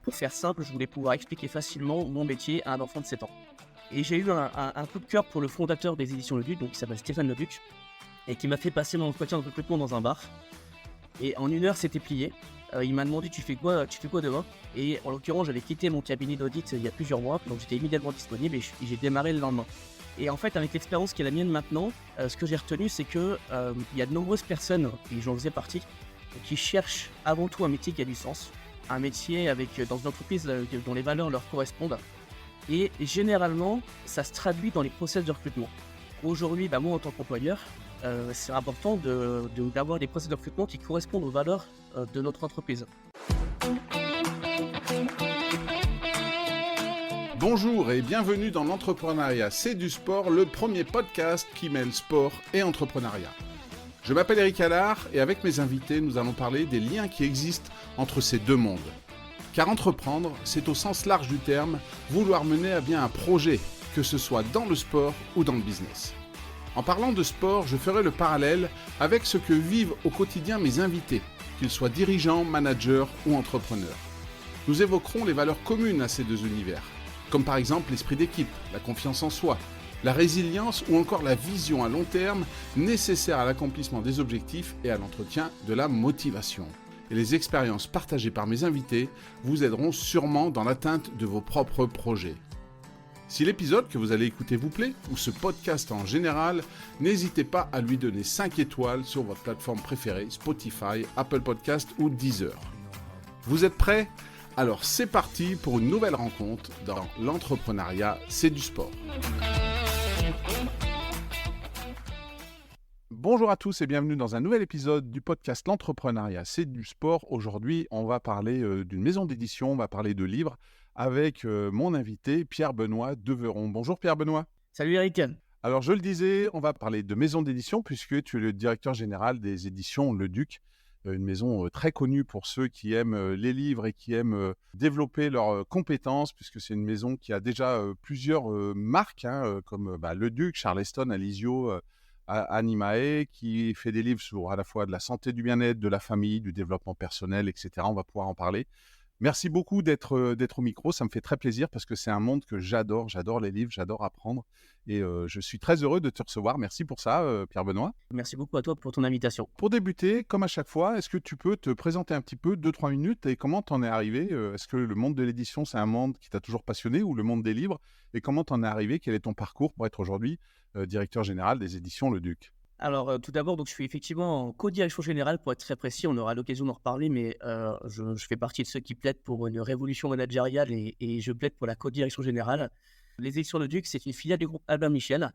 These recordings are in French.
Pour faire simple, je voulais pouvoir expliquer facilement mon métier à un enfant de 7 ans. Et j'ai eu un coup de cœur pour le fondateur des éditions Le Duc, donc qui s'appelle Stéphane Le Duc, et qui m'a fait passer mon entretien de recrutement dans un bar. Et en 1 heure, c'était plié. Il m'a demandé tu fais quoi demain? Et en l'occurrence, j'avais quitté mon cabinet d'audit il y a plusieurs mois, donc j'étais immédiatement disponible et j'ai démarré le lendemain. Et en fait, avec l'expérience qui est la mienne maintenant, ce que j'ai retenu, c'est que il y a de nombreuses personnes, et j'en faisais partie, qui cherchent avant tout un métier qui a du sens, un métier dans une entreprise dont les valeurs leur correspondent. Et généralement, ça se traduit dans les process de recrutement. Aujourd'hui, moi en tant qu'employeur, c'est important d'avoir des process de recrutement qui correspondent aux valeurs de notre entreprise. Bonjour et bienvenue dans l'entrepreneuriat, c'est du sport, le premier podcast qui mêle sport et entrepreneuriat. Je m'appelle Eric Allard et avec mes invités, nous allons parler des liens qui existent entre ces deux mondes. Car entreprendre, c'est au sens large du terme, vouloir mener à bien un projet, que ce soit dans le sport ou dans le business. En parlant de sport, je ferai le parallèle avec ce que vivent au quotidien mes invités, qu'ils soient dirigeants, managers ou entrepreneurs. Nous évoquerons les valeurs communes à ces deux univers, comme par exemple l'esprit d'équipe, la confiance en soi, la résilience ou encore la vision à long terme nécessaire à l'accomplissement des objectifs et à l'entretien de la motivation. Et les expériences partagées par mes invités vous aideront sûrement dans l'atteinte de vos propres projets. Si l'épisode que vous allez écouter vous plaît, ou ce podcast en général, n'hésitez pas à lui donner 5 étoiles sur votre plateforme préférée, Spotify, Apple Podcast ou Deezer. Vous êtes prêts ? Alors c'est parti pour une nouvelle rencontre dans l'entrepreneuriat, c'est du sport. Bonjour à tous et bienvenue dans un nouvel épisode du podcast L'entrepreneuriat, c'est du sport. Aujourd'hui, on va parler d'une maison d'édition, on va parler de livres avec mon invité Pierre-Benoît Deveron. Bonjour Pierre-Benoît. Salut Eric. Alors je le disais, on va parler de maison d'édition puisque tu es le directeur général des éditions Le Duc. Une maison très connue pour ceux qui aiment les livres et qui aiment développer leurs compétences, puisque c'est une maison qui a déjà plusieurs marques, comme Le Duc, Charleston, Alizio, Animae, qui fait des livres sur à la fois de la santé, du bien-être, de la famille, du développement personnel, etc. On va pouvoir en parler. Merci beaucoup d'être au micro, ça me fait très plaisir parce que c'est un monde que j'adore les livres, j'adore apprendre et je suis très heureux de te recevoir. Merci pour ça, Pierre-Benoît. Merci beaucoup à toi pour ton invitation. Pour débuter, comme à chaque fois, est-ce que tu peux te présenter un petit peu, 2-3 minutes, et comment t'en es arrivé ? Est-ce que le monde de l'édition, c'est un monde qui t'a toujours passionné ou le monde des livres ? Et comment t'en es arrivé ? Quel est ton parcours pour être aujourd'hui directeur général des éditions Le Duc ? Alors, tout d'abord, donc, je suis effectivement en co-direction générale, pour être très précis. On aura l'occasion d'en reparler, mais je fais partie de ceux qui plaident pour une révolution managériale et je plaide pour la co-direction générale. Les éditions Le Duc, c'est une filiale du groupe Albin Michel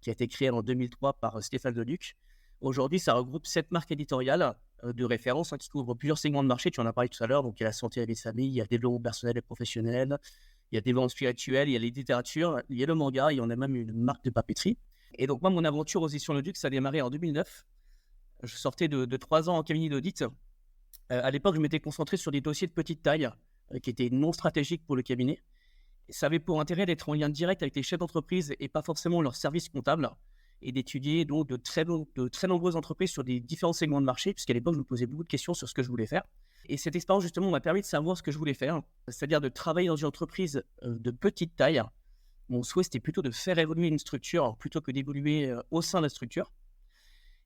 qui a été créée en 2003 par Stéphane Le Duc. Aujourd'hui, ça regroupe 7 marques éditoriales de référence qui couvrent plusieurs segments de marché. Tu en as parlé tout à l'heure. Donc, il y a la santé et la vie de famille, il y a le développement personnel et professionnel, il y a le développement spirituel, il y a les littératures, il y a le manga, il y en a même une marque de papeterie. Et donc, moi, mon aventure aux éditions Le Duc, ça a démarré en 2009. Je sortais de 3 ans en cabinet d'audit. À l'époque, je m'étais concentré sur des dossiers de petite taille qui étaient non stratégiques pour le cabinet. Et ça avait pour intérêt d'être en lien direct avec les chefs d'entreprise et pas forcément leurs services comptables et d'étudier donc de très nombreuses entreprises sur des différents segments de marché, puisqu'à l'époque, je me posais beaucoup de questions sur ce que je voulais faire. Et cette expérience, justement, m'a permis de savoir ce que je voulais faire, c'est-à-dire de travailler dans une entreprise de petite taille. Mon souhait, c'était plutôt de faire évoluer une structure plutôt que d'évoluer au sein de la structure.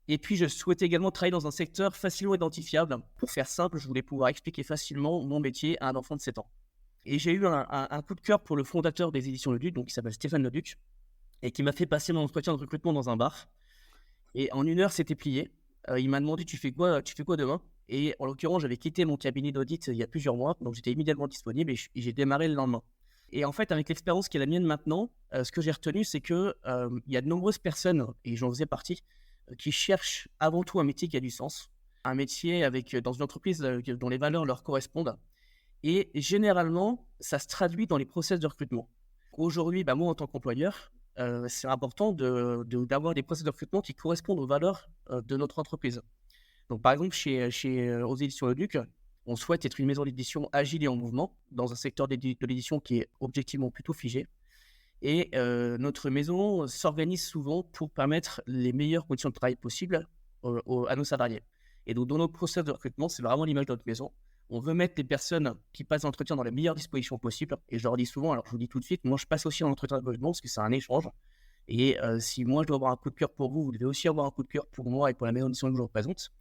Et puis, je souhaitais également travailler dans un secteur facilement identifiable. Pour faire simple, je voulais pouvoir expliquer facilement mon métier à un enfant de 7 ans. Et j'ai eu un coup de cœur pour le fondateur des éditions Le Duc, donc qui s'appelle Stéphane Le Duc, et qui m'a fait passer mon entretien de recrutement dans un bar. Et en 1 heure, c'était plié. Il m'a demandé tu fais quoi demain ? Et en l'occurrence, j'avais quitté mon cabinet d'audit il y a plusieurs mois, donc j'étais immédiatement disponible et j'ai démarré le lendemain. Et en fait, avec l'expérience qui est la mienne maintenant, ce que j'ai retenu, c'est que il y a de nombreuses personnes, et j'en faisais partie, qui cherchent avant tout un métier qui a du sens, un métier dans une entreprise dont les valeurs leur correspondent. Et généralement, ça se traduit dans les process de recrutement. Aujourd'hui, moi, en tant qu'employeur, c'est important d'avoir des process de recrutement qui correspondent aux valeurs de notre entreprise. Donc, par exemple, aux éditions Le Duc, on souhaite être une maison d'édition agile et en mouvement dans un secteur de l'édition qui est objectivement plutôt figé. Et notre maison s'organise souvent pour permettre les meilleures conditions de travail possibles à nos salariés. Et donc, dans nos process de recrutement, c'est vraiment l'image de notre maison. On veut mettre les personnes qui passent l'entretien dans les meilleures dispositions possibles. Et je leur dis souvent, alors je vous dis tout de suite, moi je passe aussi en entretien de parce que c'est un échange. Et si moi je dois avoir un coup de cœur pour vous, vous devez aussi avoir un coup de cœur pour moi et pour la maison d'édition que je représente.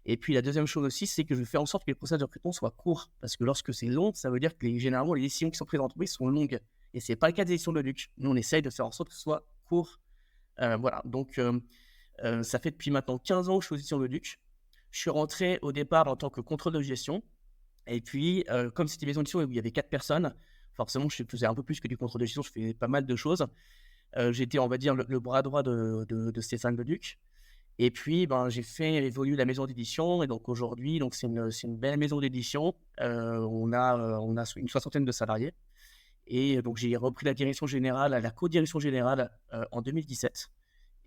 Et puis la deuxième chose aussi, c'est que je fais en sorte que les process de recrutement soient courts. Parce que lorsque c'est long, ça veut dire que généralement les décisions qui sont prises en entreprise sont longues. Et ce n'est pas le cas des éditions de Luc. Nous, on essaye de faire en sorte que ce soit court. Voilà, donc ça fait depuis maintenant 15 ans que je suis aux éditions de Luc. Je suis rentré au départ en tant que contrôleur de gestion. Et puis, comme c'était une maison d'édition où il y avait 4 personnes, forcément, je faisais un peu plus que du contrôle de gestion, je faisais pas mal de choses. J'étais, on va dire, le bras droit de Stéphane Leduc. Et puis, j'ai fait évoluer la maison d'édition. Et donc, aujourd'hui, c'est une belle maison d'édition. On a une soixantaine de salariés. Et donc, j'ai repris la direction générale, la co-direction générale en 2017.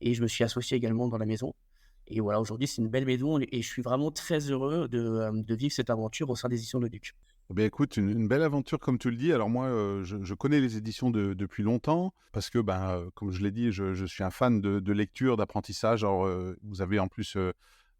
Et je me suis associé également dans la maison. Et voilà, aujourd'hui, c'est une belle maison et je suis vraiment très heureux de vivre cette aventure au sein des éditions Leduc. Eh bien, écoute, une belle aventure comme tu le dis. Alors moi, je connais les éditions depuis longtemps parce que, comme je l'ai dit, je suis un fan de lecture, d'apprentissage. Alors, vous avez en plus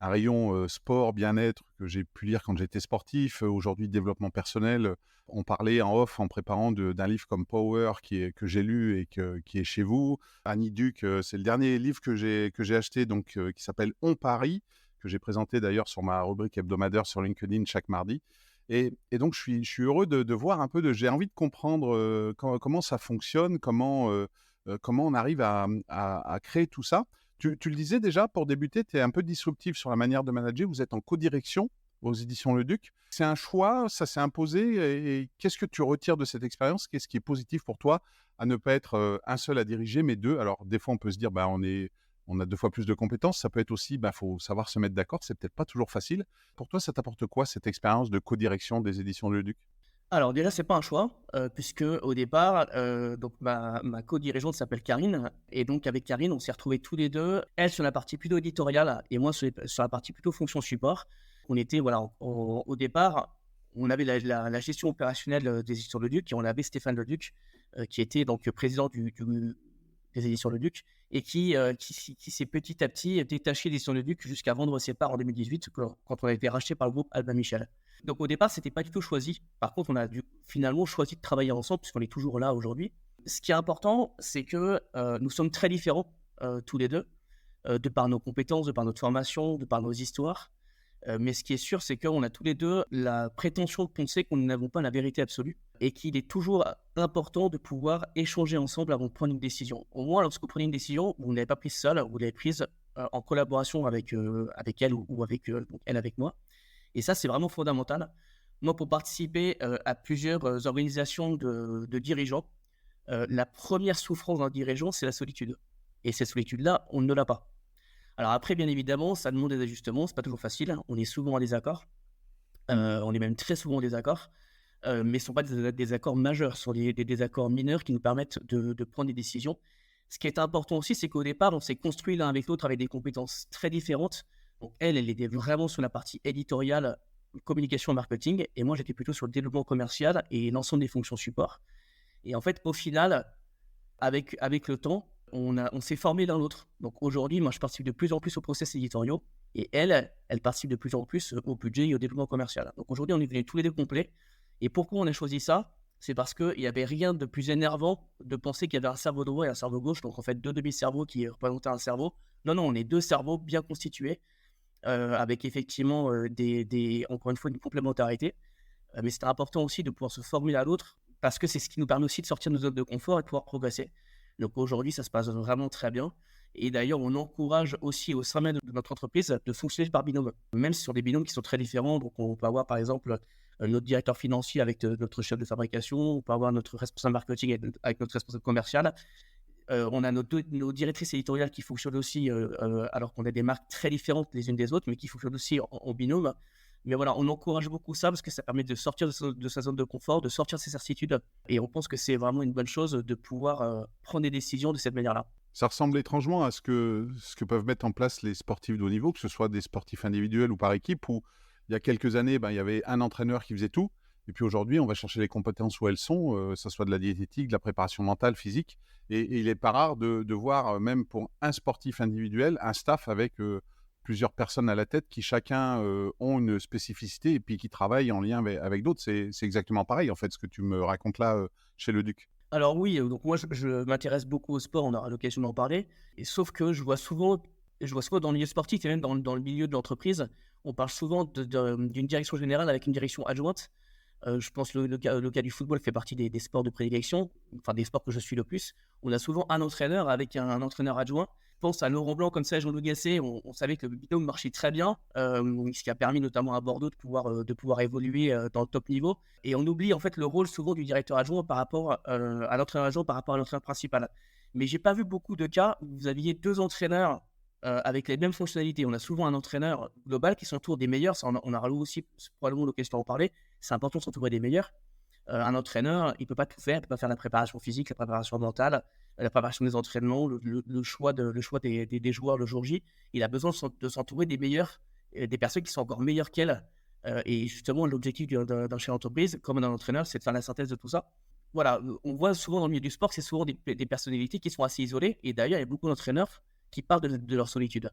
un rayon sport, bien-être que j'ai pu lire quand j'étais sportif. Aujourd'hui, développement personnel. On parlait en off en préparant d'un livre comme Power que j'ai lu et qui est chez vous. Annie Duc, c'est le dernier livre que j'ai acheté, donc qui s'appelle On Parie, que j'ai présenté d'ailleurs sur ma rubrique hebdomadaire sur LinkedIn chaque mardi. Et donc, je suis heureux de voir un peu, j'ai envie de comprendre comment ça fonctionne, comment on arrive à créer tout ça. Tu le disais déjà, pour débuter, tu es un peu disruptif sur la manière de manager. Vous êtes en co-direction aux éditions Leduc. C'est un choix, ça s'est imposé. Et qu'est-ce que tu retires de cette expérience? Qu'est-ce qui est positif pour toi à ne pas être un seul à diriger, mais deux? Alors, des fois, on peut se dire, on a 2 fois plus de compétences. Ça peut être aussi, faut savoir se mettre d'accord. C'est peut-être pas toujours facile. Pour toi, ça t'apporte quoi, cette expérience de co-direction des éditions de Leduc? Alors déjà, c'est pas un choix, puisque au départ, donc ma co-dirigeante s'appelle Karine et donc avec Karine, on s'est retrouvés tous les 2, elle sur la partie plutôt éditoriale et moi sur la partie plutôt fonction support. On était voilà, au départ, on avait la gestion opérationnelle, des éditions Leduc et on avait Stéphane Leduc, qui était donc président des éditions Leduc et qui s'est petit à petit détaché des éditions Leduc jusqu'à vendre ses parts en 2018 quand on a été racheté par le groupe Albin Michel. Donc au départ, c'était pas du tout choisi. Par contre, on a finalement choisi de travailler ensemble puisqu'on est toujours là aujourd'hui. Ce qui est important, c'est que nous sommes très différents tous les deux, de par nos compétences, de par notre formation, de par nos histoires. Mais ce qui est sûr, c'est qu'on a tous les deux la prétention de penser que nous n'avons pas la vérité absolue et qu'il est toujours important de pouvoir échanger ensemble avant de prendre une décision. Au moins, lorsque vous prenez une décision, vous ne l'avez pas prise seule, vous l'avez prise en collaboration avec elle ou avec donc elle avec moi. Et ça, c'est vraiment fondamental. Moi, pour participer à plusieurs organisations de dirigeants, la première souffrance d'un dirigeant, c'est la solitude. Et cette solitude-là, on ne l'a pas. Alors après, bien évidemment, ça demande des ajustements, c'est pas toujours facile, hein. On est souvent en désaccord, on est même très souvent en désaccord, mais ce ne sont pas des désaccords majeurs, ce sont des désaccords mineurs qui nous permettent de prendre des décisions. Ce qui est important aussi, c'est qu'au départ, on s'est construit l'un avec l'autre avec des compétences très différentes. Donc elle était vraiment sur la partie éditoriale, communication et marketing, et moi j'étais plutôt sur le développement commercial et l'ensemble des fonctions support. Et en fait, au final, avec le temps, on s'est formé l'un l'autre. Donc aujourd'hui, moi je participe de plus en plus aux process éditoriaux, et elle participe de plus en plus au budget et au développement commercial. Donc aujourd'hui, on est venus tous les deux complets. Et pourquoi on a choisi ça? C'est parce qu'il n'y avait rien de plus énervant de penser qu'il y avait un cerveau droit et un cerveau gauche, donc en fait 2 demi-cerveaux qui représentaient un cerveau. Non, on est 2 cerveaux bien constitués, avec effectivement encore une fois une complémentarité. Mais c'est important aussi de pouvoir se former à l'autre parce que c'est ce qui nous permet aussi de sortir de nos zones de confort et de pouvoir progresser. Donc aujourd'hui, ça se passe vraiment très bien. Et d'ailleurs, on encourage aussi au sein même de notre entreprise de fonctionner par binôme, même sur des binômes qui sont très différents. Donc on peut avoir par exemple notre directeur financier avec notre chef de fabrication, on peut avoir notre responsable marketing avec notre responsable commercial. On a nos directrices éditoriales qui fonctionnent aussi, alors qu'on a des marques très différentes les unes des autres, mais qui fonctionnent aussi en binôme. Mais voilà, on encourage beaucoup ça parce que ça permet de sortir de sa zone de confort, de sortir de ses certitudes. Et on pense que c'est vraiment une bonne chose de pouvoir prendre des décisions de cette manière-là. Ça ressemble étrangement à ce que peuvent mettre en place les sportifs de haut niveau, que ce soit des sportifs individuels ou par équipe, où il y a quelques années, il y avait un entraîneur qui faisait tout. Et puis aujourd'hui, on va chercher les compétences où elles sont, que ce soit de la diététique, de la préparation mentale, physique. Et il n'est pas rare de voir, même pour un sportif individuel, un staff avec plusieurs personnes à la tête qui chacun ont une spécificité et puis qui travaillent en lien avec d'autres. C'est exactement pareil, en fait, ce que tu me racontes là chez le Duc. Alors oui, donc moi je m'intéresse beaucoup au sport, on aura l'occasion d'en parler. Et sauf que je vois souvent dans le milieu sportif et même dans le milieu de l'entreprise, on parle souvent d'une direction générale avec une direction adjointe. Je pense que le cas du football fait partie des sports de prédilection, enfin des sports que je suis le plus. On a souvent un entraîneur avec un entraîneur adjoint. Je pense à Laurent Blanc comme ça, Jean-Louis Gasset, on savait que le binôme marchait très bien, ce qui a permis notamment à Bordeaux de pouvoir évoluer dans le top niveau. Et on oublie en fait le rôle souvent du directeur adjoint par rapport à l'entraîneur adjoint par rapport à l'entraîneur principal. Mais j'ai pas vu beaucoup de cas où vous aviez deux entraîneurs avec les mêmes fonctionnalités. On a souvent un entraîneur global qui s'entoure des meilleurs. Ça, on aura aussi probablement l'occasion d'en parler. C'est important de s'entourer des meilleurs. Un entraîneur, il ne peut pas tout faire. Il ne peut pas faire la préparation physique, la préparation mentale, la préparation des entraînements, le choix des joueurs le jour J. Il a besoin de s'entourer des meilleurs, des personnes qui sont encore meilleures qu'elle. Et justement, l'objectif d'un chef d'entreprise, comme d'un entraîneur, c'est de faire la synthèse de tout ça. Voilà, on voit souvent dans le milieu du sport, c'est souvent des personnalités qui sont assez isolées. Et d'ailleurs, il y a beaucoup d'entraîneurs qui parlent de leur solitude.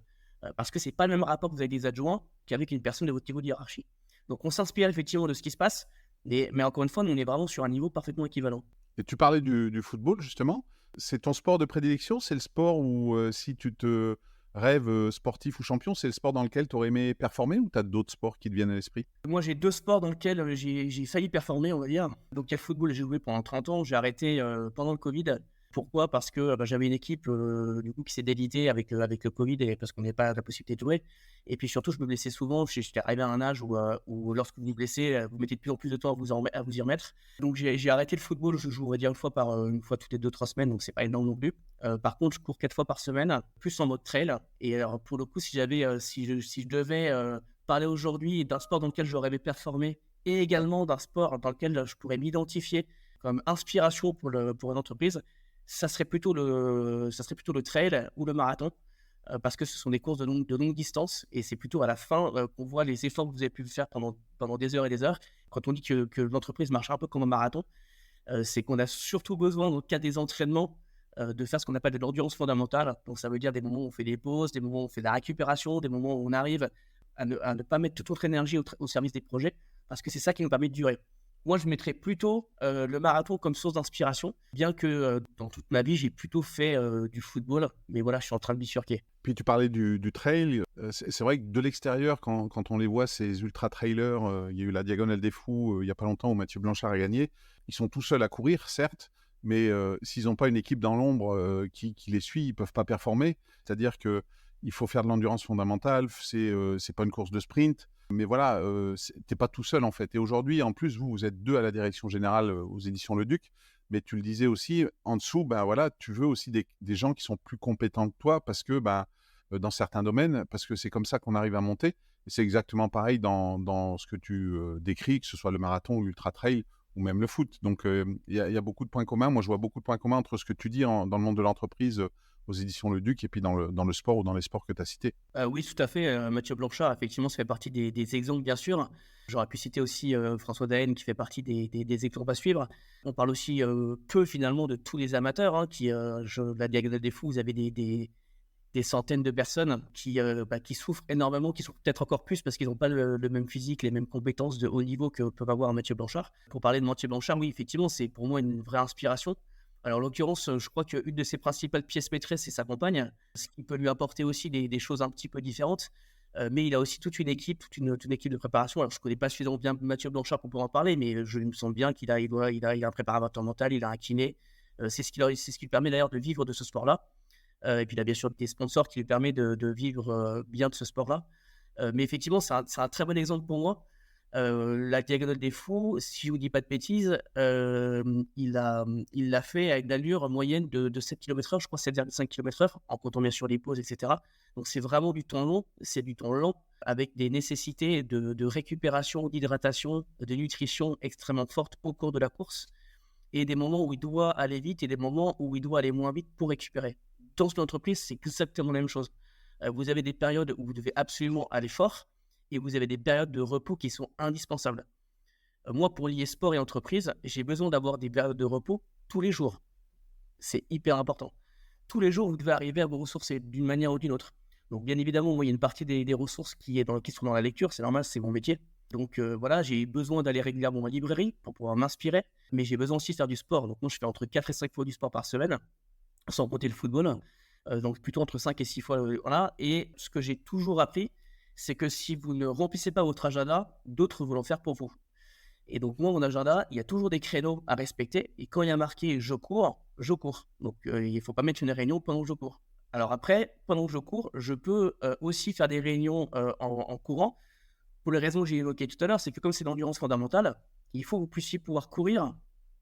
Parce que ce n'est pas le même rapport que vous avez des adjoints qu'avec une personne de votre niveau de hiérarchie. Donc on s'inspire effectivement de ce qui se passe, mais encore une fois, nous on est vraiment sur un niveau parfaitement équivalent. Et tu parlais du football, justement. C'est ton sport de prédilection? C'est le sport où, si tu te rêves sportif ou champion, c'est le sport dans lequel tu aurais aimé performer ou tu as d'autres sports qui te viennent à l'esprit? Moi j'ai deux sports dans lesquels j'ai failli performer, on va dire. Donc il y a le football, j'ai joué pendant 30 ans, j'ai arrêté pendant le Covid. Pourquoi? Parce que j'avais une équipe du coup, qui s'est délitée avec le Covid et parce qu'on n'avait pas la possibilité de jouer. Et puis surtout, je me blessais souvent. J'étais arrivé à un âge où lorsque vous vous blessez, vous mettez de plus en plus de temps à vous y remettre. Donc j'ai arrêté le football. Je joue, on va dire, une fois toutes les 2-3 semaines, donc c'est pas énorme non plus. Par contre, je cours 4 fois par semaine, plus en mode trail. Et alors, pour le coup, si je devais parler aujourd'hui d'un sport dans lequel j'aurais aimé performer et également d'un sport dans lequel je pourrais m'identifier comme inspiration pour une entreprise, ça serait plutôt le trail ou le marathon, parce que ce sont des courses de longue distance et c'est plutôt à la fin qu'on voit les efforts que vous avez pu faire pendant des heures et des heures. Quand on dit que l'entreprise marche un peu comme un marathon, c'est qu'on a surtout besoin, dans le cas des entraînements, de faire ce qu'on appelle de l'endurance fondamentale. Donc ça veut dire des moments où on fait des pauses, des moments où on fait de la récupération, des moments où on arrive à ne pas mettre toute notre énergie au service des projets, parce que c'est ça qui nous permet de durer. Moi, je mettrais plutôt le marathon comme source d'inspiration, bien que dans toute ma vie, j'ai plutôt fait du football. Mais voilà, je suis en train de bifurquer. Puis tu parlais du trail. C'est vrai que de l'extérieur, quand on les voit, ces ultra-trailers, il y a eu la Diagonale des Fous il n'y a pas longtemps où Mathieu Blanchard a gagné. Ils sont tout seuls à courir, certes, mais s'ils n'ont pas une équipe dans l'ombre qui les suit, ils ne peuvent pas performer. C'est-à-dire qu'il faut faire de l'endurance fondamentale, c'est pas une course de sprint. Mais voilà, t'es pas tout seul en fait. Et aujourd'hui, en plus, vous êtes deux à la direction générale aux éditions Le Duc. Mais tu le disais aussi, en dessous, ben voilà, tu veux aussi des gens qui sont plus compétents que toi parce que dans certains domaines, parce que c'est comme ça qu'on arrive à monter. Et c'est exactement pareil dans ce que tu décris, que ce soit le marathon ou l'ultra trail ou même le foot. Donc il y a beaucoup de points communs. Moi, je vois beaucoup de points communs entre ce que tu dis dans le monde de l'entreprise aux éditions Le Duc et puis dans le sport ou dans les sports que tu as cités. Oui, tout à fait. Mathieu Blanchard, effectivement, ça fait partie des exemples, bien sûr. J'aurais pu citer aussi François Daen, qui fait partie des exemples à suivre. On parle aussi peu, finalement, de tous les amateurs. La Diagonale des Fous, vous avez des centaines de personnes qui souffrent énormément, qui souffrent peut-être encore plus parce qu'ils n'ont pas le même physique, les mêmes compétences de haut niveau que peuvent avoir Mathieu Blanchard. Pour parler de Mathieu Blanchard, oui, effectivement, c'est pour moi une vraie inspiration. Alors, en l'occurrence, je crois qu'une de ses principales pièces maîtresses, c'est sa compagne, ce qui peut lui apporter aussi des choses un petit peu différentes. Mais il a aussi toute une équipe de préparation. Alors, je ne connais pas suffisamment bien Mathieu Blanchard pour pouvoir en parler, mais je me sens bien qu'il a un préparateur mental, il a un kiné. C'est ce qui lui permet d'ailleurs de vivre de ce sport-là. Et puis, il a bien sûr des sponsors qui lui permettent de vivre bien de ce sport-là. Mais effectivement, c'est un très bon exemple pour moi. La Diagonale des Fous, si je ne vous dis pas de bêtises, il l'a fait avec une allure moyenne de 7 km/h, je crois 7,5 km/h, en comptant bien sûr les pauses, etc. Donc c'est vraiment du temps long, c'est du temps lent, avec des nécessités de récupération, d'hydratation, de nutrition extrêmement fortes au cours de la course, et des moments où il doit aller vite et des moments où il doit aller moins vite pour récupérer. Dans une entreprise, c'est exactement la même chose. Vous avez des périodes où vous devez absolument aller fort, et vous avez des périodes de repos qui sont indispensables. Moi, pour lier sport et entreprise, j'ai besoin d'avoir des périodes de repos tous les jours. C'est hyper important. Tous les jours, vous devez arriver à vous ressourcer d'une manière ou d'une autre. Donc bien évidemment, moi, il y a une partie des ressources qui sont dans la lecture, c'est normal, c'est mon métier. Donc voilà, j'ai besoin d'aller régulièrement à ma librairie pour pouvoir m'inspirer, mais j'ai besoin aussi de faire du sport. Donc moi, je fais entre 4 et 5 fois du sport par semaine, sans compter le football. Donc plutôt entre 5 et 6 fois, voilà. Et ce que j'ai toujours appris, c'est que si vous ne remplissez pas votre agenda, d'autres vont le faire pour vous. Et donc moi, mon agenda, il y a toujours des créneaux à respecter. Et quand il y a marqué je cours, je cours. Donc il ne faut pas mettre une réunion pendant que je cours. Alors après, pendant que je cours, je peux aussi faire des réunions en courant. Pour les raisons que j'ai évoquées tout à l'heure, c'est que comme c'est l'endurance fondamentale, il faut que vous puissiez pouvoir courir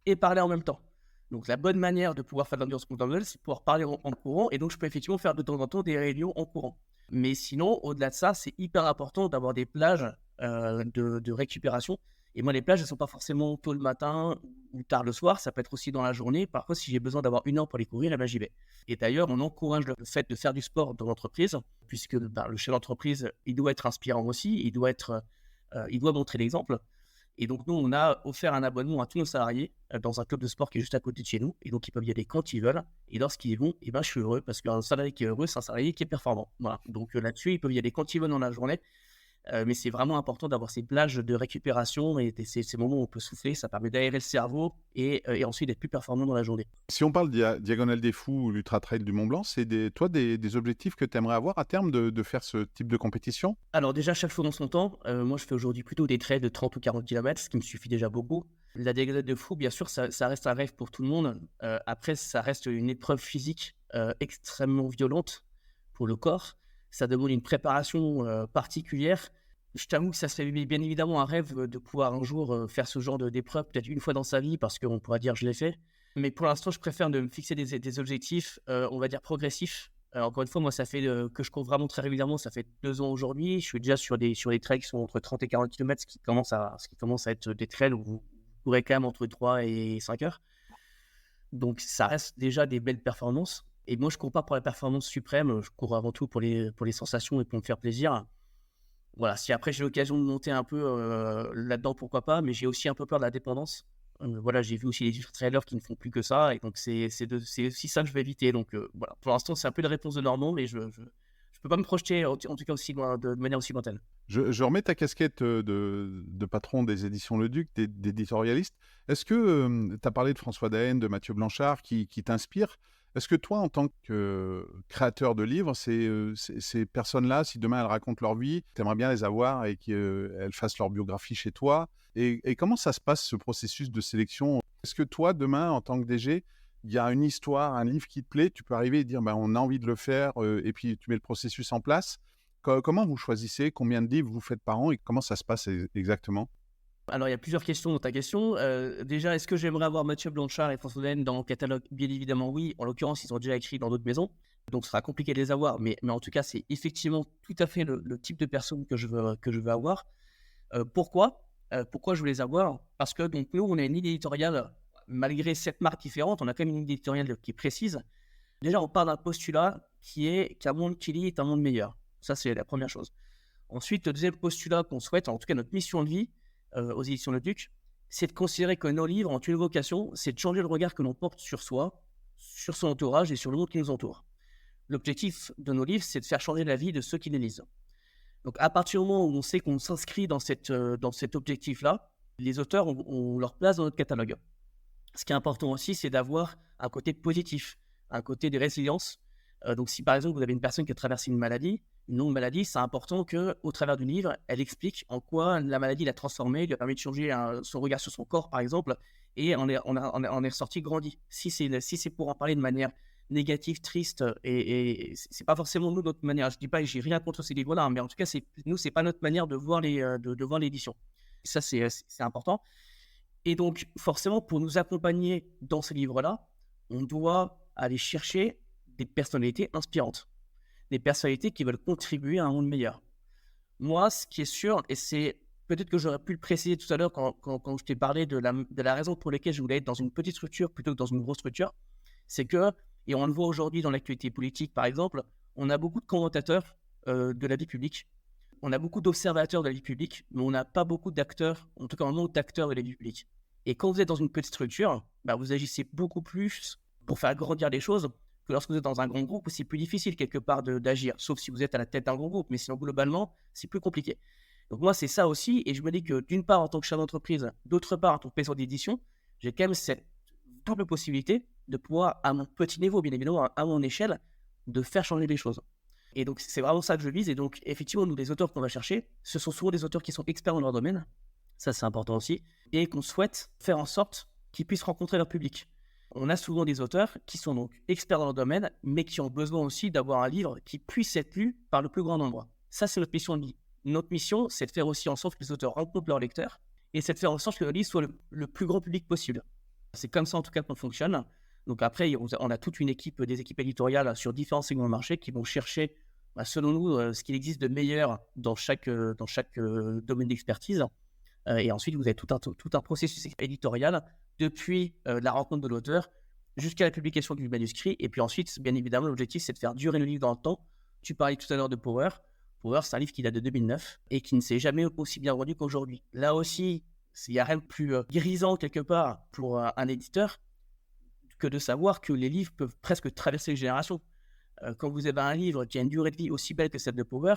et parler en même temps. Donc la bonne manière de pouvoir faire de l'endurance fondamentale, c'est de pouvoir parler en courant. Et donc je peux effectivement faire de temps en temps des réunions en courant. Mais sinon, au-delà de ça, c'est hyper important d'avoir des plages de récupération. Et moi, les plages, elles ne sont pas forcément tôt le matin ou tard le soir. Ça peut être aussi dans la journée. Parfois, si j'ai besoin d'avoir 1 heure pour les courir, j'y vais. Et d'ailleurs, on encourage le fait de faire du sport dans l'entreprise, puisque le chef d'entreprise, il doit être inspirant aussi. Il doit montrer l'exemple. Et donc, nous, on a offert un abonnement à tous nos salariés dans un club de sport qui est juste à côté de chez nous. Et donc, ils peuvent y aller quand ils veulent. Et lorsqu'ils y vont, je suis heureux parce qu'un salarié qui est heureux, c'est un salarié qui est performant. Voilà. Donc, là-dessus, ils peuvent y aller quand ils veulent dans la journée. Mais c'est vraiment important d'avoir ces plages de récupération et ces moments où on peut souffler. Ça permet d'aérer le cerveau et ensuite d'être plus performant dans la journée. Si on parle Diagonale des Fous ou l'Ultra Trail du Mont Blanc, c'est des objectifs que tu aimerais avoir à terme de faire ce type de compétition? Alors déjà, chaque chose dans son temps. Moi, je fais aujourd'hui plutôt des trails de 30 ou 40 km, ce qui me suffit déjà beaucoup. La Diagonale des Fous, bien sûr, ça reste un rêve pour tout le monde. Après, ça reste une épreuve physique extrêmement violente pour le corps. Ça demande une préparation particulière. Je t'avoue que ça serait bien évidemment un rêve de pouvoir un jour faire ce genre d'épreuve, peut-être une fois dans sa vie, parce qu'on pourra dire je l'ai fait. Mais pour l'instant, je préfère de me fixer des objectifs, on va dire progressifs. Encore une fois, moi, ça fait que je cours vraiment très régulièrement, ça fait 2 ans aujourd'hui. Je suis déjà sur des trails qui sont entre 30 et 40 km, ce qui commence à être des trails où vous courez quand même entre 3 et 5 heures. Donc, ça reste déjà des belles performances. Et moi, je ne cours pas pour la performance suprême, je cours avant tout pour les sensations et pour me faire plaisir. Voilà, si après j'ai l'occasion de monter un peu là-dedans, pourquoi pas, mais j'ai aussi un peu peur de la dépendance. Voilà, j'ai vu aussi les trailers qui ne font plus que ça, et donc c'est aussi ça que je vais éviter. Donc voilà, pour l'instant, c'est un peu la réponse de Normand, mais je peux pas me projeter en tout cas aussi loin, de manière aussi lointaine. Je remets ta casquette de patron des éditions Le Duc, d'éditorialiste. Est-ce que tu as parlé de François Daen, de Mathieu Blanchard qui t'inspirent? Est-ce que toi, en tant que créateur de livres, ces personnes-là, si demain elles racontent leur vie, tu aimerais bien les avoir et qu'elles fassent leur biographie chez toi? Et comment ça se passe, ce processus de sélection? Est-ce que toi, demain, en tant que DG, il y a une histoire, un livre qui te plaît, tu peux arriver et dire on a envie de le faire, et puis tu mets le processus en place? Comment vous choisissez? Combien de livres vous faites par an et comment ça se passe exactement? Alors, il y a plusieurs questions dans ta question. Déjà, est-ce que j'aimerais avoir Mathieu Blanchard et François Daen dans le catalogue? Bien évidemment, oui. En l'occurrence, ils ont déjà écrit dans d'autres maisons. Donc, ce sera compliqué de les avoir. Mais en tout cas, c'est effectivement tout à fait le type de personne que je veux avoir. Pourquoi je veux les avoir? Parce que donc, nous, on a une ligne éditoriale, malgré 7 marques différentes, on a quand même une ligne éditoriale qui est précise. Déjà, on part d'un postulat qui est qu'un monde qui lit est un monde meilleur. Ça, c'est la première chose. Ensuite, le deuxième postulat qu'on souhaite, en tout cas notre mission de vie aux éditions Le Duc, c'est de considérer que nos livres ont une vocation, c'est de changer le regard que l'on porte sur soi, sur son entourage et sur le monde qui nous entoure. L'objectif de nos livres, c'est de faire changer la vie de ceux qui les lisent. Donc, à partir du moment où on sait qu'on s'inscrit dans cet objectif-là, les auteurs ont leur place dans notre catalogue. Ce qui est important aussi, c'est d'avoir un côté positif, un côté de résilience. Donc, si par exemple, vous avez une personne qui a traversé une maladie, une longue maladie, c'est important qu'au travers du livre, elle explique en quoi la maladie l'a transformée, lui a permis de changer son regard sur son corps, par exemple, et on est ressorti grandi. Si c'est pour en parler de manière négative, triste, et c'est pas forcément nous notre manière. Je dis pas, j'ai rien contre ces livres-là, mais en tout cas, nous, c'est pas notre manière de voir l'édition. Ça, c'est important. Et donc, forcément, pour nous accompagner dans ces livres-là, on doit aller chercher des personnalités inspirantes, des personnalités qui veulent contribuer à un monde meilleur. Moi, ce qui est sûr, et c'est peut-être que j'aurais pu le préciser tout à l'heure quand je t'ai parlé de la raison pour laquelle je voulais être dans une petite structure plutôt que dans une grosse structure, c'est que, et on le voit aujourd'hui dans l'actualité politique par exemple, on a beaucoup de commentateurs de la vie publique, on a beaucoup d'observateurs de la vie publique, mais on n'a pas beaucoup d'acteurs, en tout cas un nombre d'acteurs de la vie publique. Et quand vous êtes dans une petite structure, vous agissez beaucoup plus pour faire grandir les choses que lorsque vous êtes dans un grand groupe où c'est plus difficile quelque part d'agir, sauf si vous êtes à la tête d'un grand groupe, mais sinon globalement, c'est plus compliqué. Donc moi, c'est ça aussi, et je me dis que d'une part, en tant que chef d'entreprise, d'autre part, en tant que maison d'édition, j'ai quand même cette double possibilité de pouvoir, à mon petit niveau, bien évidemment, à mon échelle, de faire changer les choses. Et donc, c'est vraiment ça que je vise. Et donc, effectivement, nous, les auteurs qu'on va chercher, ce sont souvent des auteurs qui sont experts dans leur domaine. Ça, c'est important aussi. Et qu'on souhaite faire en sorte qu'ils puissent rencontrer leur public. On a souvent des auteurs qui sont donc experts dans leur domaine, mais qui ont besoin aussi d'avoir un livre qui puisse être lu par le plus grand nombre. Ça, c'est notre mission de vie. Notre mission, c'est de faire aussi en sorte que les auteurs rencontrent leurs lecteurs et c'est de faire en sorte que le livre soit le plus grand public possible. C'est comme ça, en tout cas, qu'on fonctionne. Donc après, on a toute une équipe, des équipes éditoriales sur différents segments de marché qui vont chercher, selon nous, ce qu'il existe de meilleur dans chaque domaine d'expertise. Et ensuite, vous avez tout un processus éditorial depuis la rencontre de l'auteur jusqu'à la publication du manuscrit. Et puis ensuite, bien évidemment, l'objectif, c'est de faire durer le livre dans le temps. Tu parlais tout à l'heure de Power. Power, c'est un livre qui date de 2009 et qui ne s'est jamais aussi bien vendu qu'aujourd'hui. Là aussi, il n'y a rien de plus grisant quelque part pour un éditeur que de savoir que les livres peuvent presque traverser les générations. Quand vous avez un livre qui a une durée de vie aussi belle que celle de Power,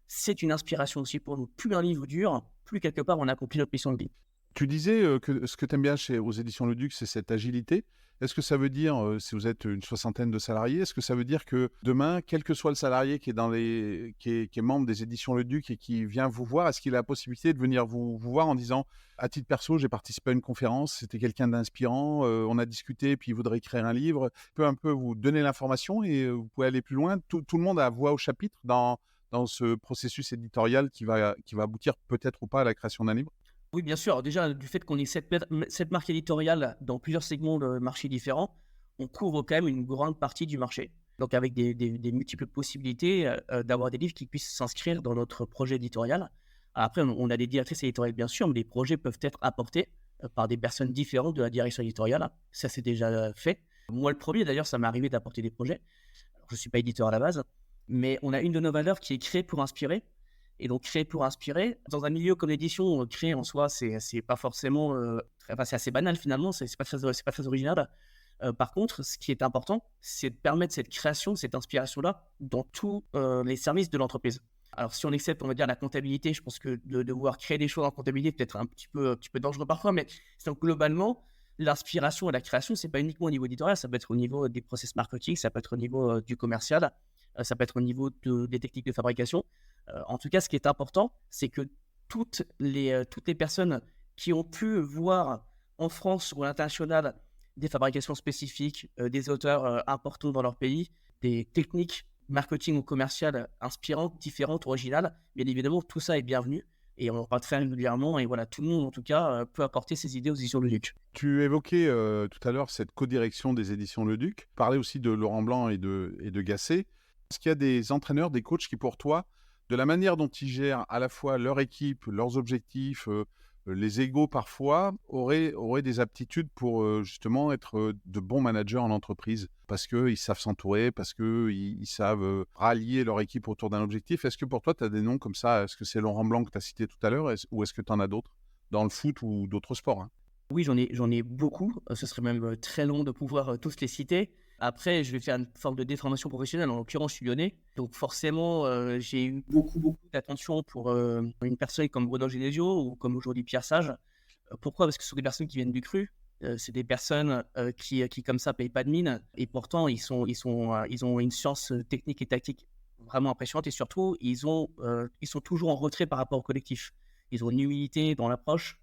c'est une inspiration aussi pour nous. Plus un livre dure, plus quelque part on accomplit notre mission de vie. Tu disais que ce que tu aimes bien aux éditions Le Duc, c'est cette agilité. Est-ce que ça veut dire, si vous êtes une 60aine de salariés, est-ce que ça veut dire que demain, quel que soit le salarié qui est membre des éditions Le Duc et qui vient vous voir, est-ce qu'il a la possibilité de venir vous voir en disant, à titre perso, j'ai participé à une conférence, c'était quelqu'un d'inspirant, on a discuté, puis il voudrait écrire un livre, peut un peu vous donner l'information et vous pouvez aller plus loin. Tout le monde a voix au chapitre dans ce processus éditorial qui va aboutir peut-être ou pas à la création d'un livre? Oui, bien sûr. Déjà, du fait qu'on ait cette marque éditoriale dans plusieurs segments de marché différents, on couvre quand même une grande partie du marché. Donc, avec des multiples possibilités d'avoir des livres qui puissent s'inscrire dans notre projet éditorial. Après, on a des directrices éditoriales, bien sûr, mais les projets peuvent être apportés par des personnes différentes de la direction éditoriale. Ça, c'est déjà fait. Moi, le premier, d'ailleurs, ça m'est arrivé d'apporter des projets. Alors, je ne suis pas éditeur à la base, mais on a une de nos valeurs qui est créée pour inspirer. Et donc, créer pour inspirer, dans un milieu comme l'édition, créer en soi, c'est pas forcément... c'est assez banal finalement, c'est pas très original. Par contre, ce qui est important, c'est de permettre cette création, cette inspiration-là dans tous les services de l'entreprise. Alors, si on accepte, on va dire, la comptabilité, je pense que de devoir créer des choses en comptabilité peut-être un petit peu dangereux parfois, mais donc, globalement, l'inspiration et la création, c'est pas uniquement au niveau éditorial, ça peut être au niveau des process marketing, ça peut être au niveau du commercial, ça peut être au niveau des techniques de fabrication. En tout cas, ce qui est important, c'est que toutes les personnes qui ont pu voir en France ou à l'international des fabrications spécifiques, des auteurs importants dans leur pays, des techniques marketing ou commerciales inspirantes, différentes, originales, bien évidemment, tout ça est bienvenu. Et on en parle très régulièrement. Et voilà, tout le monde, en tout cas, peut apporter ses idées aux éditions Le Duc. Tu évoquais tout à l'heure cette codirection des éditions Le Duc. Tu parlais aussi de Laurent Blanc et de Gasset. Est-ce qu'il y a des entraîneurs, des coachs qui, pour toi, de la manière dont ils gèrent à la fois leur équipe, leurs objectifs, les égos parfois, auraient des aptitudes pour justement être de bons managers en entreprise parce qu'ils savent s'entourer, parce qu'ils savent rallier leur équipe autour d'un objectif. Est-ce que pour toi, tu as des noms comme ça? Est-ce que c'est Laurent Blanc que tu as cité tout à l'heure ou est-ce que tu en as d'autres dans le foot ou d'autres sports, hein? Oui, j'en ai beaucoup. Ce serait même très long de pouvoir tous les citer. Après, je vais faire une forme de déformation professionnelle. En l'occurrence, je suis lyonnais. Donc forcément, j'ai eu beaucoup d'attention pour une personne comme Bruno Genesio ou comme aujourd'hui Pierre Sage. Pourquoi? Parce que ce sont des personnes qui viennent du cru. C'est des personnes qui, comme ça, payent pas de mine. Et pourtant, ils ont une science technique et tactique vraiment impressionnante. Et surtout, ils sont toujours en retrait par rapport au collectif. Ils ont une humilité dans l'approche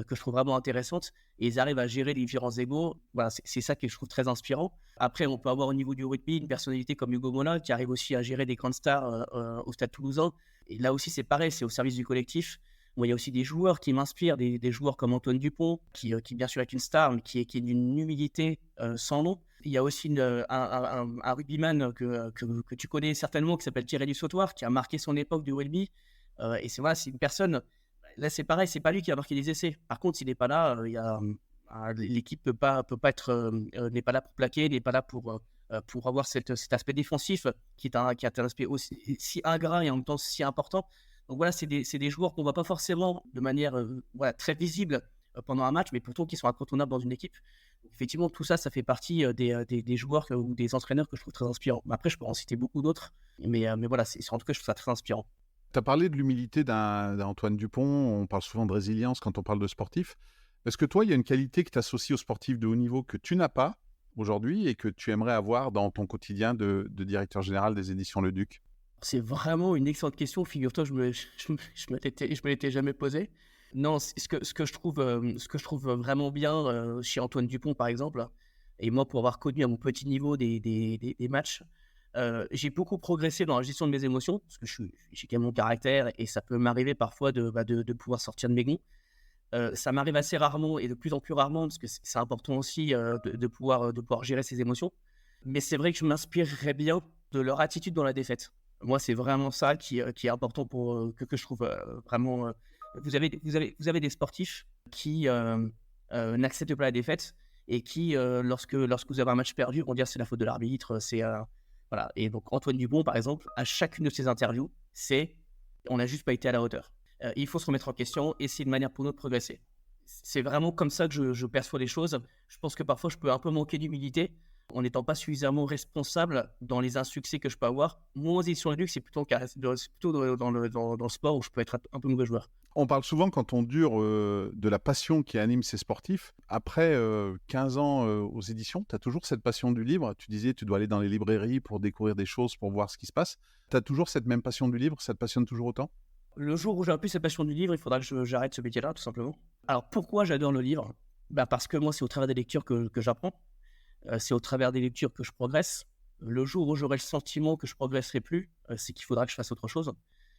que je trouve vraiment intéressante, et ils arrivent à gérer les différents égos. Voilà, c'est ça que je trouve très inspirant. Après, on peut avoir au niveau du rugby une personnalité comme Hugo Mola qui arrive aussi à gérer des grandes stars au Stade Toulousain. Et là aussi, c'est pareil, c'est au service du collectif. Bon, il y a aussi des joueurs qui m'inspirent, des joueurs comme Antoine Dupont, qui bien sûr est une star, mais qui est d'une humilité sans nom. Il y a aussi un rugbyman que tu connais certainement, qui s'appelle Thierry Dussautoir, qui a marqué son époque du rugby. Et c'est une personne... Là, c'est pareil, c'est pas lui qui a marqué les essais. Par contre, s'il n'est pas là, l'équipe n'est pas là pour plaquer, n'est pas là pour avoir cet aspect défensif qui est un aspect aussi si ingrat et en même temps si important. Donc voilà, c'est des joueurs qu'on ne voit pas forcément de manière très visible pendant un match, mais pourtant qui sont incontournables dans une équipe. Donc effectivement, tout ça, ça fait partie des joueurs ou des entraîneurs que je trouve très inspirants. Après, je peux en citer beaucoup d'autres, mais voilà, en tout cas, je trouve ça très inspirant. Tu as parlé de l'humilité d'un Antoine Dupont, on parle souvent de résilience quand on parle de sportif. Est-ce que toi, il y a une qualité que tu associes aux sportifs de haut niveau que tu n'as pas aujourd'hui et que tu aimerais avoir dans ton quotidien de directeur général des éditions Le Duc? C'est vraiment une excellente question. Figure-toi, je me l'étais jamais posée. Non, ce que je trouve vraiment bien chez Antoine Dupont, par exemple, et moi, pour avoir connu à mon petit niveau des matchs, j'ai beaucoup progressé dans la gestion de mes émotions, parce que j'ai quand même mon caractère et ça peut m'arriver parfois de pouvoir sortir de mes gonds. Ça m'arrive assez rarement et de plus en plus rarement, parce que c'est important aussi de pouvoir gérer ses émotions. Mais c'est vrai que je m'inspirerais bien de leur attitude dans la défaite. Moi, c'est vraiment ça qui est important que je trouve vraiment. Vous avez des sportifs qui n'acceptent pas la défaite et qui, lorsque vous avez un match perdu, vont dire c'est la faute de l'arbitre. Voilà. Et donc, Antoine Dupont, par exemple, à chacune de ses interviews, c'est on n'a juste pas été à la hauteur. Il faut se remettre en question, essayer de manière pour nous de progresser. C'est vraiment comme ça que je perçois les choses. Je pense que parfois, je peux un peu manquer d'humilité en n'étant pas suffisamment responsable dans les insuccès que je peux avoir. Moi, aux éditions Leduc, c'est plutôt dans le sport où je peux être un peu mauvais joueur. On parle souvent, quand on dure, de la passion qui anime ces sportifs. Après 15 ans aux éditions, tu as toujours cette passion du livre. Tu disais, tu dois aller dans les librairies pour découvrir des choses, pour voir ce qui se passe. Tu as toujours cette même passion du livre? Ça te passionne toujours autant? Le jour où j'ai un peu cette passion du livre, il faudra que j'arrête ce métier-là, tout simplement. Alors, pourquoi j'adore le livre? Parce que moi, c'est au travers des lectures que j'apprends. C'est au travers des lectures que je progresse. Le jour où j'aurai le sentiment que je progresserai plus, c'est qu'il faudra que je fasse autre chose.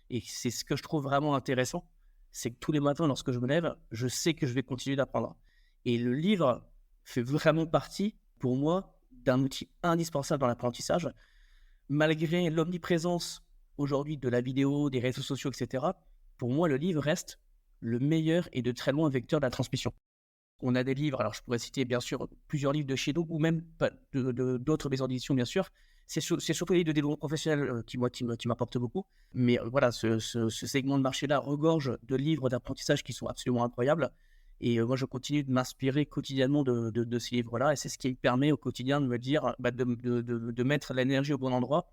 Et c'est ce que je trouve vraiment intéressant, c'est que tous les matins, lorsque je me lève, je sais que je vais continuer d'apprendre. Et le livre fait vraiment partie, pour moi, d'un outil indispensable dans l'apprentissage. Malgré l'omniprésence aujourd'hui de la vidéo, des réseaux sociaux, etc., pour moi, le livre reste le meilleur et de très loin vecteur de la transmission. On a des livres, alors je pourrais citer bien sûr plusieurs livres de chez nous ou même d'autres maisons d'édition, bien sûr. C'est surtout les livres de développement professionnel qui m'apportent beaucoup. Mais voilà, ce segment de marché-là regorge de livres d'apprentissage qui sont absolument incroyables. Et moi, je continue de m'inspirer quotidiennement de ces livres-là. Et c'est ce qui me permet au quotidien de me dire, de mettre l'énergie au bon endroit.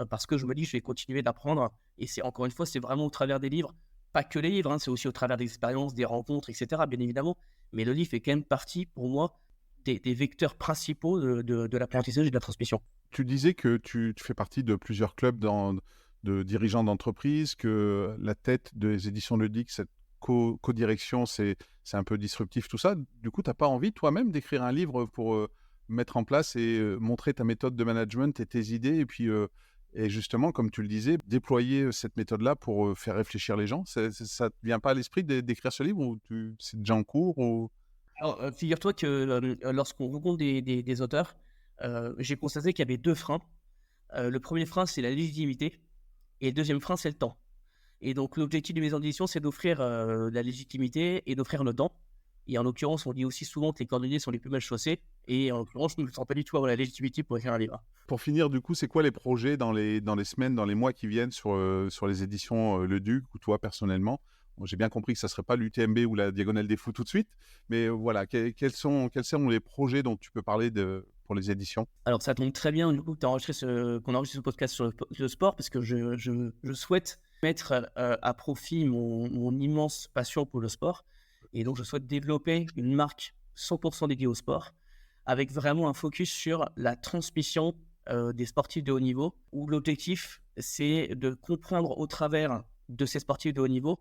Parce que je me dis, je vais continuer d'apprendre. Et c'est encore une fois, c'est vraiment au travers des livres. Pas que les livres, hein, c'est aussi au travers des expériences, des rencontres, etc., bien évidemment. Mais le livre fait quand même partie, pour moi, des vecteurs principaux de l'apprentissage et de la transmission. Tu disais que tu fais partie de plusieurs clubs de dirigeants d'entreprise, que la tête des éditions Ludiques, cette co-direction, c'est un peu disruptif, tout ça. Du coup, tu n'as pas envie toi-même d'écrire un livre pour mettre en place et montrer ta méthode de management et tes idées, et puis et justement, comme tu le disais, déployer cette méthode-là pour faire réfléchir les gens? Ça ne te vient pas à l'esprit d'écrire ce livre, ou c'est déjà en cours ou... Alors, figure-toi que lorsqu'on rencontre des auteurs, j'ai constaté qu'il y avait deux freins. Le premier frein, c'est la légitimité, et le deuxième frein, c'est le temps. Et donc, l'objectif de mes éditions, c'est d'offrir la légitimité et d'offrir le temps. Et en l'occurrence, on dit aussi souvent que les cordonniers sont les plus mal chaussés. Et en l'occurrence, je ne me sens pas du tout avoir la légitimité pour écrire un livre. Pour finir, du coup, c'est quoi les projets dans les semaines, dans les mois qui viennent sur les éditions Le Duc, ou toi personnellement? Bon, j'ai bien compris que ça ne serait pas l'UTMB ou la Diagonale des Fous tout de suite, mais voilà, quels sont les projets dont tu peux parler pour les éditions? Alors, ça tombe très bien du coup qu'on enregistre ce podcast sur le sport, parce que je souhaite mettre à profit mon immense passion pour le sport. Et donc, je souhaite développer une marque 100% dédiée au sport, avec vraiment un focus sur la transmission des sportifs de haut niveau, où l'objectif, c'est de comprendre au travers de ces sportifs de haut niveau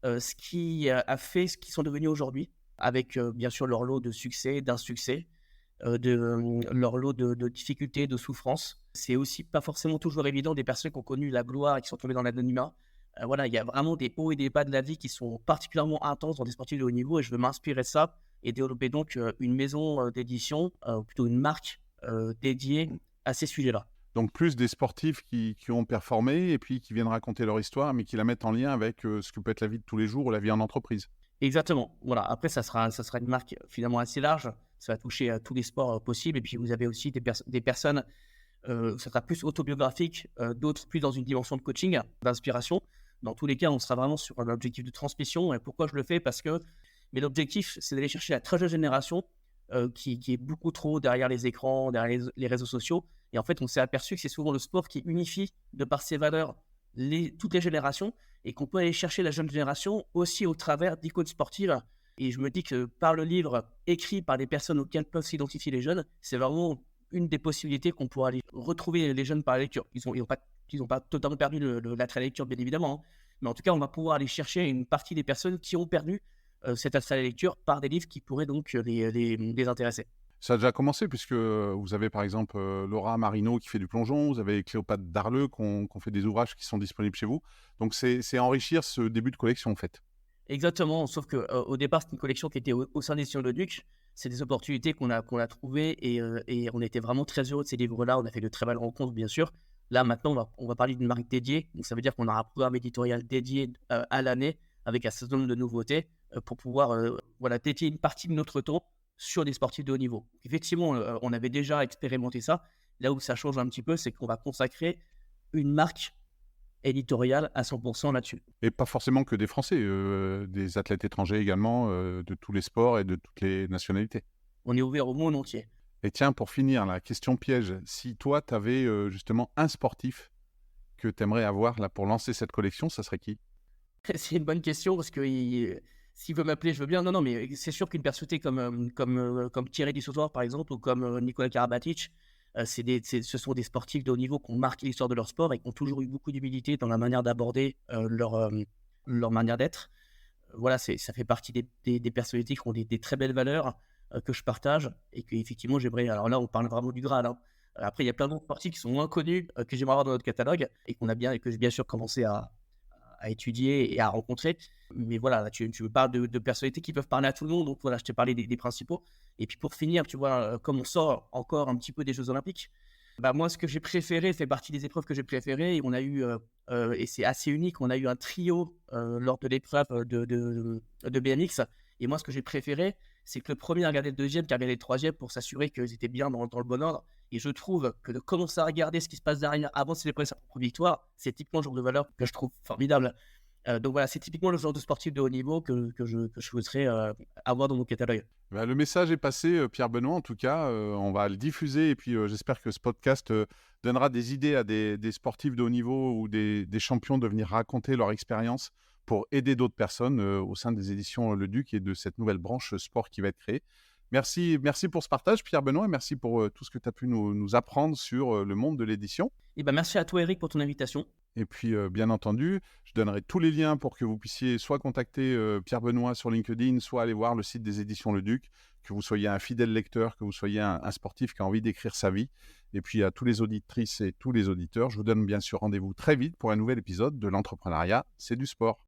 ce qui a fait ce qu'ils sont devenus aujourd'hui, avec bien sûr leur lot de succès, d'insuccès, leur lot de difficultés, de souffrances. C'est aussi pas forcément toujours évident, des personnes qui ont connu la gloire et qui sont tombées dans l'anonymat. Voilà, il y a vraiment des hauts et des bas de la vie qui sont particulièrement intenses dans des sportifs de haut niveau, et je veux m'inspirer de ça et développer donc une maison d'édition, plutôt une marque dédiée à ces sujets-là. Donc plus des sportifs qui ont performé et puis qui viennent raconter leur histoire, mais qui la mettent en lien avec ce que peut être la vie de tous les jours ou la vie en entreprise. Exactement. Voilà. Après, ça sera une marque finalement assez large. Ça va toucher à tous les sports possibles. Et puis, vous avez aussi des personnes, ça sera plus autobiographique, d'autres plus dans une dimension de coaching, d'inspiration. Dans tous les cas, on sera vraiment sur un objectif de transmission. Et pourquoi je le fais? Parce que l'objectif, c'est d'aller chercher la très jeune génération qui est beaucoup trop derrière les écrans, derrière les réseaux sociaux. Et en fait, on s'est aperçu que c'est souvent le sport qui unifie, de par ses valeurs, toutes les générations, et qu'on peut aller chercher la jeune génération aussi au travers d'icônes sportives. Et je me dis que par le livre écrit par des personnes auxquelles peuvent s'identifier les jeunes, c'est vraiment une des possibilités qu'on pourra aller retrouver les jeunes par la lecture. Ils n'ont pas totalement perdu l'attrait à la lecture, bien évidemment, hein. Mais en tout cas, on va pouvoir aller chercher une partie des personnes qui ont perdu cet attrait à la lecture par des livres qui pourraient donc les intéresser. Ça a déjà commencé puisque vous avez par exemple Laura Marino qui fait du plongeon, vous avez Cléopâtre Darleux qui ont fait des ouvrages qui sont disponibles chez vous. Donc c'est enrichir ce début de collection en fait. Exactement, sauf qu'au départ, c'est une collection qui était au sein des Éditions Le Duc. C'est des opportunités qu'on a trouvées et on était vraiment très heureux de ces livres-là. On a fait de très belles rencontres, bien sûr. Là, maintenant, on va parler d'une marque dédiée. Donc, ça veut dire qu'on aura un programme éditorial dédié à l'année avec un certain nombre de nouveautés pour pouvoir dédier une partie de notre temps sur des sportifs de haut niveau. Effectivement, on avait déjà expérimenté ça. Là où ça change un petit peu, c'est qu'on va consacrer une marque éditoriale à 100% là-dessus. Et pas forcément que des Français, des athlètes étrangers également, de tous les sports et de toutes les nationalités. On est ouvert au monde entier. Et tiens, pour finir, la question piège, si toi, tu avais justement un sportif que tu aimerais avoir là pour lancer cette collection, ça serait qui? C'est une bonne question parce que s'il veut m'appeler, je veux bien. Non, non, mais c'est sûr qu'une personnalité comme Thierry Dusautoir, par exemple, ou comme Nicolas Karabatic, ce sont des sportifs de haut niveau qui ont marqué l'histoire de leur sport et qui ont toujours eu beaucoup d'humilité dans la manière d'aborder leur manière d'être. Voilà, ça fait partie des personnalités qui ont des très belles valeurs que je partage et qu'effectivement, j'aimerais. Alors là, on parle vraiment du Graal, hein. Après, il y a plein d'autres sportifs qui sont moins connus que j'aimerais avoir dans notre catalogue et et que j'ai bien sûr commencé à étudier et à rencontrer. Mais voilà, là, tu me parles de personnalités qui peuvent parler à tout le monde. Donc voilà, je t'ai parlé des principaux. Et puis pour finir, tu vois, comme on sort encore un petit peu des Jeux Olympiques, bah moi, ce que j'ai préféré fait partie des épreuves que j'ai préférées. Et on a eu, et c'est assez unique, on a eu un trio lors de l'épreuve de BMX. Et moi, ce que j'ai préféré, c'est que le premier a regardé le deuxième, qui a regardé le troisième pour s'assurer qu'ils étaient bien dans le bon ordre. Et je trouve que de commencer à regarder ce qui se passe derrière avant de célébrer sa propre victoire, c'est typiquement le genre de valeur que je trouve formidable. Donc voilà, c'est typiquement le genre de sportif de haut niveau que je souhaiterais avoir dans mon catalogue. Bah, le message est passé, Pierre Benoît, en tout cas. On va le diffuser et puis j'espère que ce podcast donnera des idées à des sportifs de haut niveau ou des champions de venir raconter leur expérience pour aider d'autres personnes au sein des éditions Le Duc et de cette nouvelle branche sport qui va être créée. Merci pour ce partage, Pierre Benoît, et merci pour tout ce que tu as pu nous apprendre sur le monde de l'édition. Et ben merci à toi, Eric, pour ton invitation. Et puis, bien entendu, je donnerai tous les liens pour que vous puissiez soit contacter Pierre Benoît sur LinkedIn, soit aller voir le site des éditions Le Duc, que vous soyez un fidèle lecteur, que vous soyez un sportif qui a envie d'écrire sa vie. Et puis, à tous les auditrices et tous les auditeurs, je vous donne bien sûr rendez-vous très vite pour un nouvel épisode de l'entrepreneuriat, c'est du sport.